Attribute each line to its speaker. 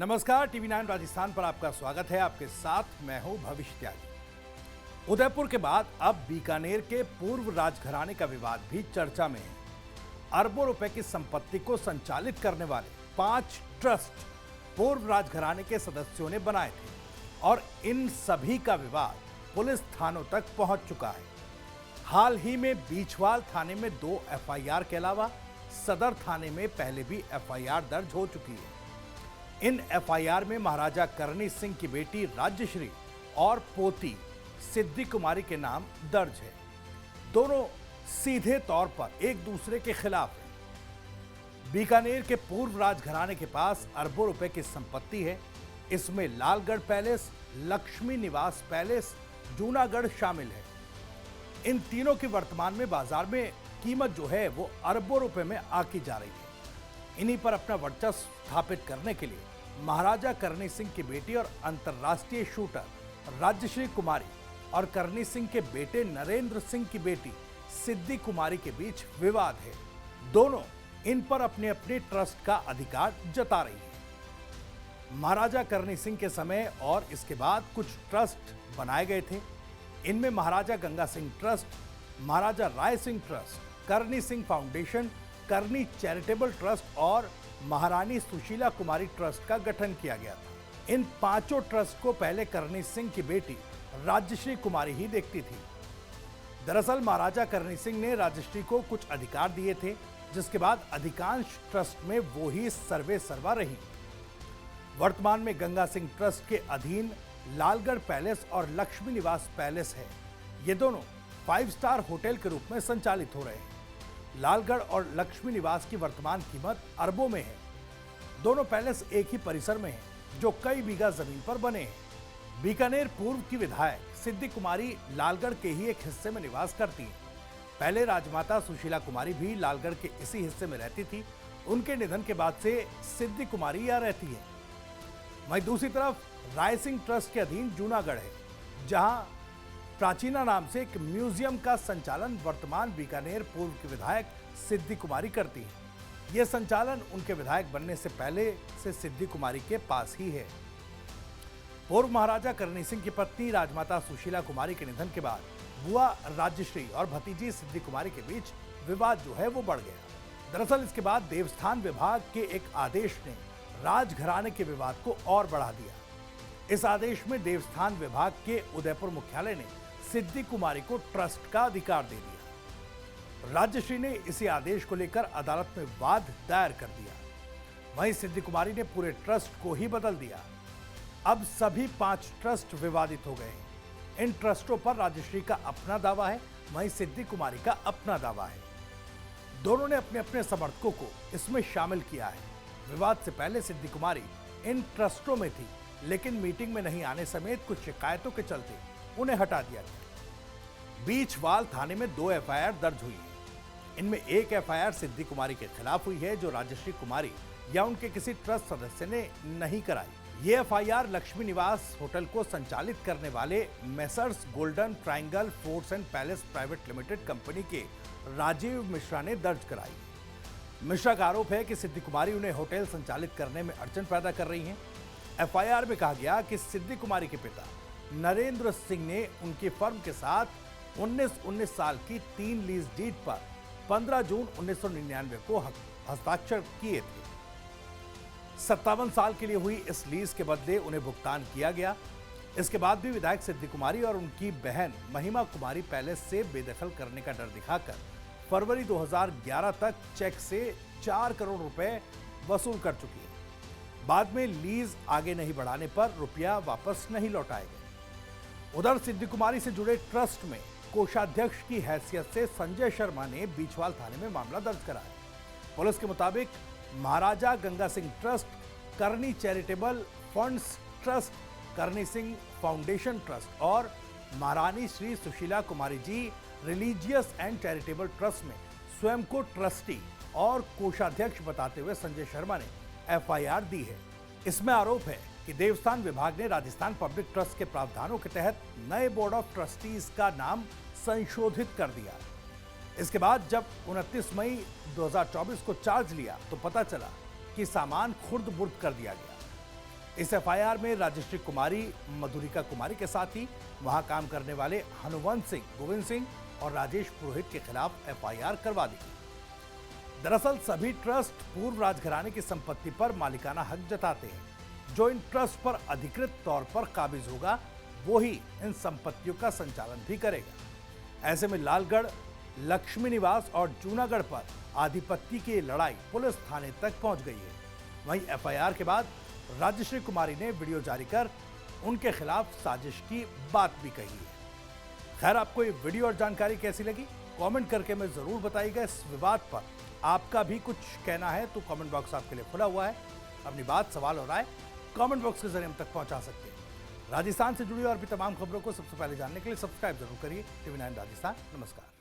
Speaker 1: नमस्कार, टीवी 9 राजस्थान पर आपका स्वागत है। आपके साथ मैं हूं भविष्य त्यागी। उदयपुर के बाद अब बीकानेर के पूर्व राजघराने का विवाद भी चर्चा में है। अरबों रुपए की संपत्ति को संचालित करने वाले 5 ट्रस्ट पूर्व राजघराने के सदस्यों ने बनाए थे और इन सभी का विवाद पुलिस थानों तक पहुंच चुका है। हाल ही में बीछवाल थाने में 2 एफआईआर के अलावा सदर थाने में पहले भी एफआईआर दर्ज हो चुकी है। इन एफआईआर में महाराजा करणी सिंह की बेटी राज्यश्री और पोती सिद्धि कुमारी के नाम दर्ज है। दोनों सीधे तौर पर एक दूसरे के खिलाफ हैं। बीकानेर के पूर्व राजघराने के पास अरबों रुपए की संपत्ति है। इसमें लालगढ़ पैलेस, लक्ष्मी निवास पैलेस, जूनागढ़ शामिल है। इन तीनों की वर्तमान में बाजार में कीमत जो है वो अरबों रुपए में आकी जा रही है। इन्हीं पर अपना वर्चस्व स्थापित करने के लिए महाराजा करणी सिंह की बेटी और अंतर्राष्ट्रीय शूटर राज्यश्री कुमारी और करणी सिंह के बेटे नरेंद्र सिंह की बेटी सिद्धि कुमारी के बीच विवाद है। दोनों इन पर अपने अपने ट्रस्ट का अधिकार जता रही है। महाराजा करणी सिंह के समय और इसके बाद कुछ ट्रस्ट बनाए गए थे। इनमें महाराजा गंगा सिंह ट्रस्ट, महाराजा राय सिंह ट्रस्ट, करणी सिंह फाउंडेशन, करणी चैरिटेबल ट्रस्ट और महारानी सुशीला कुमारी ट्रस्ट का गठन किया गया था। इन 5 ट्रस्ट को पहले करणी सिंह की बेटी राज्यश्री कुमारी ही देखती थी। दरअसल महाराजा करणी सिंह ने राज्यश्री को कुछ अधिकार दिए थे, जिसके बाद अधिकांश ट्रस्ट में वो ही सर्वे सर्वा रही। वर्तमान में गंगा सिंह ट्रस्ट के अधीन लालगढ़ पैलेस और लक्ष्मी निवास पैलेस है। ये दोनों 5 स्टार होटल के रूप में संचालित हो रहे हैं। लालगढ़ और लक्ष्मी निवास की वर्तमान कीमत अरबों में है। दोनों पैलेस एक ही परिसर में हैं, जो कई बीघा जमीन पर बने हैं। बीकानेर पूर्व की विधायक सिद्धि कुमारी लालगढ़ के ही एक हिस्से में निवास करती हैं। पहले राजमाता सुशीला कुमारी भी लालगढ़ के इसी हिस्से में रहती थी। उनके निधन के बाद से सिद्धि कुमारी यहाँ रहती है। वहीं दूसरी तरफ राय सिंह ट्रस्ट के अधीन जूनागढ़ है, जहां प्राचीना नाम से एक म्यूजियम का संचालन वर्तमान बीकानेर पूर्व की विधायक सिद्धि कुमारी करती है। यह संचालन उनके विधायक बनने से पहले से सिद्धि कुमारी के पास ही है। पूर्व महाराजा करणी सिंह की पत्नी राजमाता सुशीला कुमारी के निधन के बाद बुआ राज्यश्री और भतीजी सिद्धि कुमारी के बीच विवाद जो है वो बढ़ गया। दरअसल इसके बाद देवस्थान विभाग के एक आदेश ने राजघराने के विवाद को और बढ़ा दिया। इस आदेश में देवस्थान विभाग के उदयपुर मुख्यालय ने सिद्धि कुमारी को ट्रस्ट का अधिकार दे दिया। राज्यश्री ने इसी आदेश को लेकर अदालत में वाद दायर कर दिया। वहीं सिद्धि कुमारी ने पूरे ट्रस्ट को ही बदल दिया। अब सभी 5 ट्रस्ट विवादित हो गए हैं। इन ट्रस्टों पर राज्यश्री का अपना दावा है, वहीं सिद्धि कुमारी का अपना दावा है। दोनों ने अपने अपने समर्थकों को इसमें शामिल किया है। विवाद से पहले सिद्धि कुमारी इन ट्रस्टों में थी, लेकिन मीटिंग में नहीं आने समेत कुछ शिकायतों के चलते उन्हें हटा दिया गया। बीछवाल थाने में 2 एफआईआर दर्ज हुई है। इनमें एक एफआईआर सिद्धि कुमारी के खिलाफ हुई है, जो राजश्री कुमारी या उनके किसी ट्रस्ट सदस्य ने नहीं कराई। ये एफआईआर लक्ष्मी निवास होटल को संचालित करने वाले messrs golden triangle forts and palace private limited company के राजीव मिश्रा ने दर्ज कराई। मिश्रा का आरोप है कि सिद्धि कुमारी उन्हें होटल संचालित करने में अड़चन पैदा कर रही हैं। एफआईआर में कहा गया कि सिद्धि कुमारी के पिता नरेंद्र सिंह ने उनकी फर्म के साथ 19 साल की 3 लीज डीड पर 15 जून 1999 को हस्ताक्षर किए थे। 57 साल के लिए हुई इस लीज के बदले उन्हें भुगतान किया गया। इसके बाद भी विधायक सिद्धि कुमारी और उनकी बहन महिमा कुमारी पैलेस से बेदखल करने का डर दिखाकर फरवरी 2011 तक चेक से 4 करोड़ रुपए वसूल कर चुकी है। बाद में लीज आगे नहीं बढ़ाने पर रुपया वापस नहीं लौटाए गए। उधर सिद्धि कुमारी से जुड़े ट्रस्ट में कोषाध्यक्ष की हैसियत से संजय शर्मा ने बीछवाल थाने में मामला दर्ज कराया। पुलिस के मुताबिक महाराजा गंगा सिंह ट्रस्ट, करणी charitable funds trust, Karni Singh foundation trust और महारानी Shri Sushila Kumari ji religious and charitable trust में स्वयं को ट्रस्टी और कोषाध्यक्ष बताते हुए संजय शर्मा ने एफआईआर दी है। इसमें आरोप है कि देवस्थान विभाग ने राजस्थान पब्लिक ट्रस्ट के प्रावधानों के तहत नए बोर्ड ऑफ ट्रस्टीज का नाम संशोधित कर दिया। इसके बाद जब 29 मई 2024 को चार्ज लिया तो पता चला कि सामान खुर्द बुर्द कर दिया गया। इस एफआईआर में राजश्री कुमारी, मधुरिका कुमारी के साथ ही वहां काम करने वाले हनुवंत सिंह, गोविंद सिंह और राजेश पुरोहित के खिलाफ एफआईआर करवा दी गई। दरअसल सभी ट्रस्ट पूर्व राजघराने की संपत्ति पर मालिकाना हक जताते हैं। जो इन ट्रस्ट पर अधिकृत तौर पर काबिज होगा वो ही इन संपत्तियों का संचालन भी करेगा। ऐसे में लालगढ़, लक्ष्मी निवास और जूनागढ़ पर आधिपत्य की लड़ाई पुलिस थाने तक पहुंच गई है। वहीं एफआईआर के बाद राजश्री कुमारी ने वीडियो जारी कर उनके खिलाफ साजिश की बात भी कही है। खैर, आपको ये वीडियो और जानकारी कैसी लगी कमेंट करके मैं जरूर बताइएगा। इस विवाद पर आपका भी कुछ कहना है तो कमेंट बॉक्स आपके लिए खुला हुआ है। अपनी बात, सवाल और राय कमेंट बॉक्स के जरिए हम तक पहुंचा सकते हैं। राजस्थान से जुड़ी और भी तमाम खबरों को सबसे पहले जानने के लिए सब्सक्राइब जरूर करिए टीवी 9 राजस्थान। नमस्कार।